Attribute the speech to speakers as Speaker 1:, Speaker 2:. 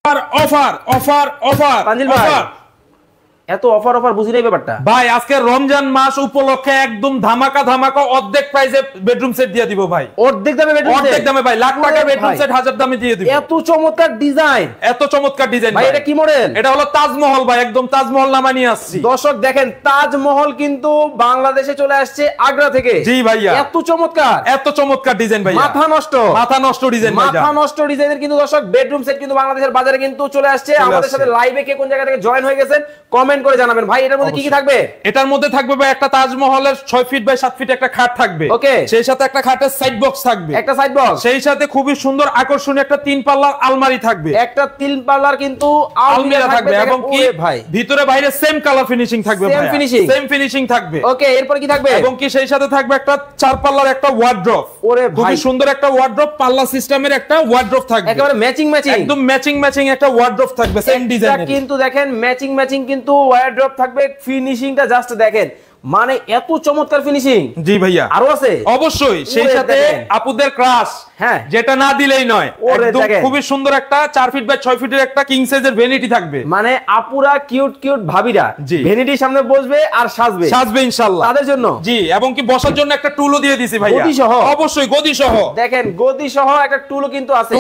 Speaker 1: Offer offer offer
Speaker 2: Tanzil ভাই, এত offer offer বুঝি নাই ব্যাপারটা
Speaker 1: ভাই। আজকে রমজান মাস উপলক্ষে একদম ধামাকা ধামাকা অর্ধেক প্রাইসে বেডরুম সেট দিয়ে দিব ভাই।
Speaker 2: অর্ধেক দামে বেডরুম সেট,
Speaker 1: অর্ধেক দামে ভাই, লাখ টাকা বেডরুম সেট হাজার দামে দিয়ে দিব।
Speaker 2: এত চমৎকার ডিজাইন,
Speaker 1: এত চমৎকার ডিজাইন
Speaker 2: ভাই। এটা কি মডেল?
Speaker 1: এটা হলো তাজমহল ভাই, একদম তাজমহল নামা নিয়ে আসছি।
Speaker 2: দর্শক দেখেন, তাজমহল কিন্তু বাংলাদেশে চলে আসছে আগ্রা থেকে।
Speaker 1: জি ভাইয়া,
Speaker 2: এত চমৎকার,
Speaker 1: এত চমৎকার ডিজাইন ভাই,
Speaker 2: মাথা নষ্ট,
Speaker 1: মাথা নষ্ট ডিজাইন,
Speaker 2: মাথা নষ্ট ডিজাইনের কিন্তু দর্শক বেডরুম সেট কিন্তু বাংলাদেশের বাজারে কিন্তু চলে আসছে। আমাদের সাথে লাইভে কে কোন জায়গা থেকে জয়েন হয়ে গেছেন কমেন্ট করে জানাবেন। ভাই এটার মধ্যে কি কি থাকবে?
Speaker 1: এটার মধ্যে থাকবে ভাই একটা তাজমহলের 6 ফিট বাই 7 ফিট একটা খাট থাকবে।
Speaker 2: ওকে,
Speaker 1: সেই সাথে একটা খাটের সাইড বক্স থাকবে,
Speaker 2: একটা সাইড বক্স,
Speaker 1: সেই সাথে খুবই সুন্দর আকর্ষণীয় একটা 3 পাল্লার আলমারি থাকবে,
Speaker 2: একটা 3 পাল্লার কিন্তু
Speaker 1: আলমিরা থাকবে, এবং কি
Speaker 2: ভাই
Speaker 1: ভিতরে বাইরে সেম কালার ফিনিশিং থাকবে ভাই, সেম ফিনিশিং থাকবে।
Speaker 2: ওকে, এরপর কি থাকবে?
Speaker 1: এবং কি সেই সাথে থাকবে একটা 4 পাল্লার একটা ওয়ার্ড্রপ।
Speaker 2: ওরে ভাই,
Speaker 1: খুবই সুন্দর একটা ওয়ার্ড্রপ, পাল্লা সিস্টেমের একটা ওয়ার্ড্রপ থাকবে,
Speaker 2: একেবারে ম্যাচিং ম্যাচিং,
Speaker 1: একদম ম্যাচিং ম্যাচিং একটা ওয়ার্ড্রপ থাকবে সেম ডিজাইনের।
Speaker 2: কিন্তু দেখেন ম্যাচিং ম্যাচিং কিন্তু ওয়ার্ড্রপ থাকবে। ফিনিশিংটা জাস্ট দেখেন, মানে এত চমৎকার ফিনিশিং।
Speaker 1: জি ভাইয়া,
Speaker 2: আরো আছে
Speaker 1: অবশ্যই। সেই সাথে আপুদের ক্রাশ,
Speaker 2: হ্যাঁ,
Speaker 1: যেটা না দিলেই নয়, একদম খুবই সুন্দর একটা 4 ফিট বাই 6 ফিটের একটা কিং সাইজের ভ্যানিটি থাকবে।
Speaker 2: মানে আপুরা কিউট কিউট ভাবিরা ভ্যানিটির সামনে বসবে আর সাজবে,
Speaker 1: সাজবে ইনশাআল্লাহ
Speaker 2: তাদের জন্য।
Speaker 1: জি, এবং কি বসার জন্য একটা টুলও দিয়ে দিছি ভাইয়া,
Speaker 2: গদি সহ,
Speaker 1: অবশ্যই গদি সহ।
Speaker 2: দেখেন গদি সহ একটা টুলও কিন্তু আছে।